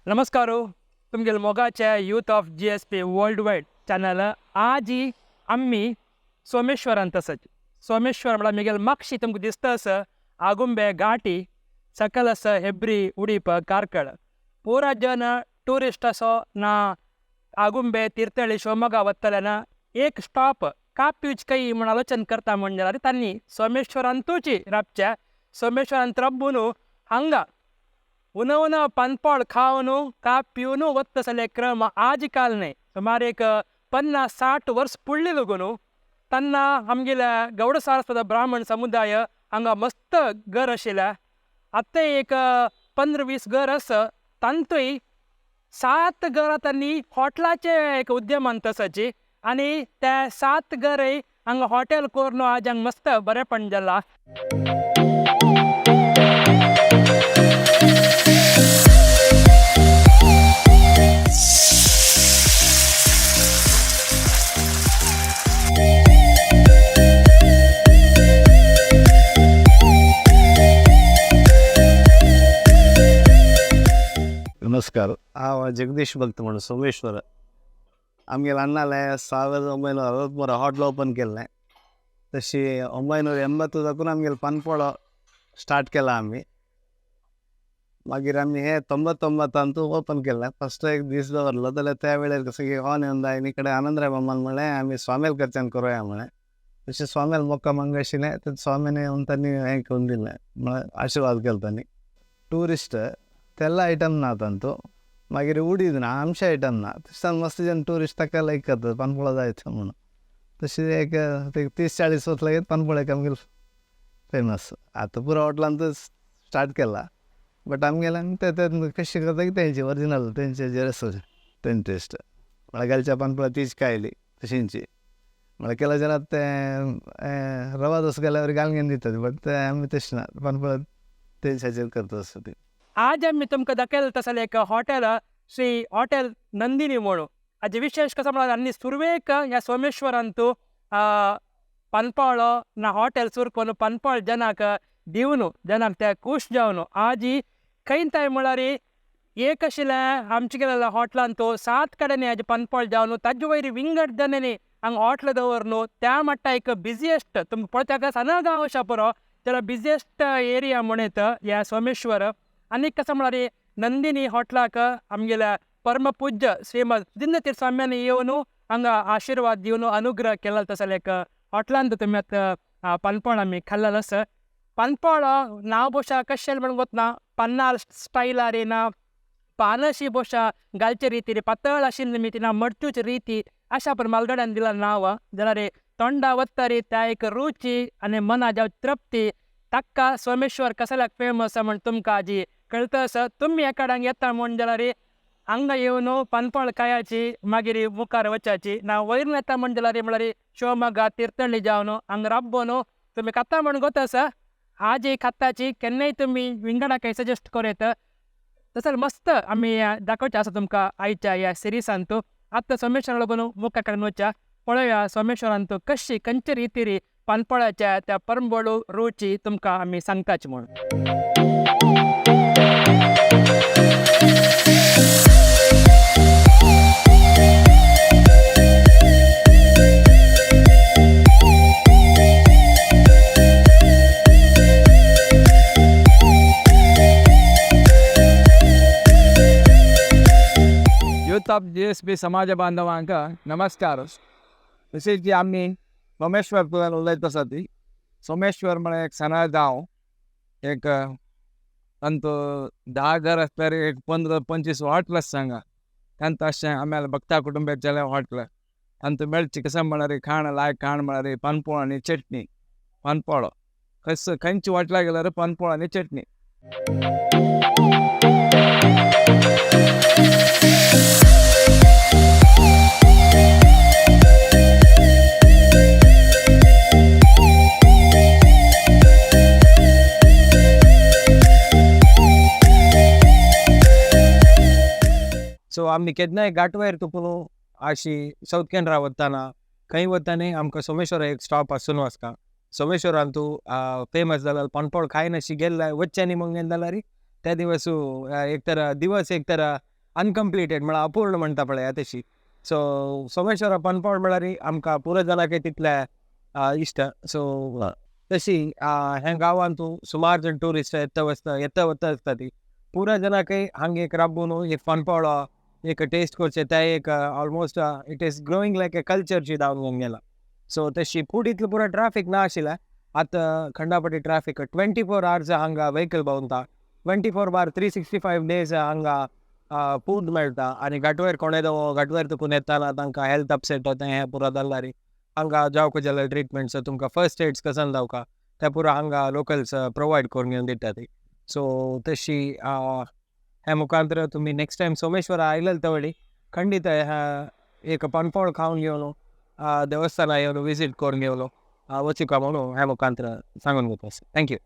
नमस्कार तुमगे मोगाच्या youth of GSB world wide channel आज आम्ही सोमेश्वरांत तसंच सोमेश्वर म्हणल्यार मिगेल मागशी तुमकां दिसता आसा आगुंबे घाटी सकल आसा हेब्री उडीप कारकळ पुरा जन टुरिस्ट असो ना आगुंबे तीर्थहಳ್ಳಿ शिवमोगा वतले ना एक स्टॉप काप्यूच कई म्हण आलोचन करता म्हणजे तांणी सोमेश्वरांतूच राबचे सोमेश्वरांत रब्बून हांगा उन पनपॉळ खावन का पिवन वत्तसले क्रम आज काल नाही सुमार एक 50-60 वर्ष पुढली लगून त्यांना आमगेल्या गौड सारस्वत ब्राह्मण समुदाय हांगा मस्त घर आशिल्ले आत्ता एक 15-20 घर आस तांतूय 7 घरां त्यांनी हॉटेलाचे एक उद्यमान तसाची आणि त्या 7 घरय हांगा हॉटेल कोरून आज हांगा मस्त बरेपण जाला. नमस्कार. हांव जगदीश भक्त म्हणून सोमेश्वर. आमगेले अण्णाले 1963 हॉटेल ओपन केल्लें. तशी 1980 साकून आमगेले पनपोळो स्टार्ट केला आमी. मागीर आमी हे 99 ओपन केल्लें. फस्ट एक दीस दवरलो जाल्यार त्या वेळार कसं की ऑन येवन आनी कडेन आनंदराय मामान म्हणलें आमी स्वामेल कडच्यान करूया म्हणलें. तशें स्वामेल मोक्का हांगा आशिल्लें ते स्वामीन येवन तांणी हें करून दिलें म्हळ्यार आशिर्वाद केलो तांणी. टुरिस्ट तेल्ला आयटम ना तांतू मागीर उडीद ना आमचे आयटम ना तशें मस्त जन टुरिस्ट ताका लायक करता पनपोळो जायतो म्हणून. तशें एक 30-40 वर्स लागीत पनपोळ्याक आमगेले फेमस. आतां पुरो हॉटेलांतूच स्टार्ट केला बट आमगेल्यान ते कशें करता की तेंची ओरिजिनल तेंचे जे आसा तें टेस्ट म्हळ्यार गालच्या पनपोळ्या तीच कायली तशींची म्हळ्यार केल्या जनात ते रवा दोस गेल्यावर घालून दितात बट ते आमी तशें ना पनपोळ्या तेंच्याचेर करता आसता ती. आज आम्ही तुमकां दाखयलें तसलें एक हॉटेल श्री हॉटेल नंदिनी म्हणून. हाजे विशेष कसं म्हळ्यार आनी सुरवेक ह्या सोमेश्वरांत पनपोळो ना हॉटेल सुरू करून पनपोळ जनाक दिवन जनाक ते खूश जावन आज खंयताय म्हळ्यार एक आशिल्लें आमचे गेलेल्या हॉटेलांत 7 कडेन हेजे पनपोळ जावन ताजे वयर विंगड जनांनी हांगा हॉटेल दवरून त्या मट्टा एक बिजिएस्ट तुमकां पळोवपाक सना गांव आसा पुरो जाल्यार बिजिएस्ट एरिया म्हणत ह्या सोमेश्वर. आनी कसं म्हळ्यार नंदिनी हॉटेलाक आमगेल्या परमपूज्य श्रीमद जिन्नतीर स्वाम्यान येवन हांगा आशिर्वाद दिवन अनुग्रह केला तसले एक हॉटेलांत तुमी आतां पनपोळ आमी खाल्लेलो आसा. पनपोळ नांव बोशा कशें म्हणून वतना पन्नाल स्टायलार ना पानशी बोशा घालचे रिती पातळ आशिल्ली मिती ना मडचूच रिती अशा पण मालगड्यान दिला नांव जाल्यार तोंडा वत्तरी त्या एक रुची आनी मना जाव तृप्ती ताका सोमेश्वर कसल्याक फेमस म्हण तुमकां आजी कळतं आसा. तुमी एकाडांक येता म्हण जाल्यार हांगा येवन पनपोळ खायाची मागीर मुखार वचाची ना वयर येता म्हण जाल्यार म्हळ्यार शिवमोगा तीर्थहಳ್ಳಿ जावन हांगा राबोवन तुमी खाता म्हण गोत आसा. आज खाताची केन्नाय तुमी विंगडाक सजेस्ट करेत तसं मस्त आमी दाखोवचें आसा तुमकां आयच्या ह्या सिरिसांत. आतां सोमेश्वर लागून मुखा कडेन वचा पळोवया सोमेश्वरांत कशी खंयचे रितीरी पनपोळ्याच्या त्या परंबळू रुची तुमकां आमी सांगताची म्हूण. यूथ ऑफ GSB समाज बांधवांक नमस्कार. तशेंच की आमी सोमेश्वर उलयता आसा ती सोमेश्वर म्हळ्यार एक सना गांव एक तांतू 10 घर आसल्यार एक 15-25 हॉटेल आसा हांगा तांत अशें आम्याल भक्ता कुटुंबाचें हॉटेल तांतू मेळचें कसं म्हळ्यार खाण लायक खाण म्हळ्यार पनपोळ आनी चटणी पनपोळो खंयची हॉटेलाक गेल्यार पनपोळ आनी चटणी. सो आमी केन्नाय घाटवयर तुपलो अशी साऊथ केनरा वताना खंय वताना आमकां सोमेश्वर एक स्टॉप आसून वचता. सोमेश्वरान तूं फेमस जाल्यार पनपोळ खायन अशी गेल्यार वच्चे न्ही मग जाल्यार त्या दिवस एक तर अनकम्प्लिटेड म्हळ्यार अपूर्ण म्हणटा पळय तशी. सो सोमेश्वरा पनपॉळ म्हळ्यार आमकां पुरो जाणांक तितल्या इश्ट. सो तशी ह्या गांवांत तूं सुमार जण ट्युरिस्ट येता वता आसता ती पुरो जनांकय हांगा एक राबून एक पनपॉळो एक टेस्ट करचें तें एक ऑलमोस्ट इट इज ग्रोईंग लायक ए कल्चरची जावन गेला. सो तशी फूड इतलो पुरो ट्रॅफिक ना आशिल्ला. आतां खंडापटी ट्रॅफिक 24 hours हांगा व्हेकल भोंवता. 24/365 days हांगा फूड मेळटा. आनी घाटवयर कोण येता घाटवयर तुकून येताना तांकां हेल्थ अपसेट होता हें पुरो जाल्ला रे हांगा जावंक जाल्यार ट्रिटमेंट्स तुमकां फर्स्ट एड्स कसन जावका ते पुरो हांगा लोकल्स प्रोवायड करून घेवन दिता ती. सो तशी हे मुखांतर तुमी नेक्स्ट टायम सोमेश्वरा आयले तवळी खंडीत एक पनपॉळ खावन घेवन देवस्थाना येवन विजीट करून घेवन वचूंका म्हणून ह्या मुखांतर सांगून वता. थँक्यू.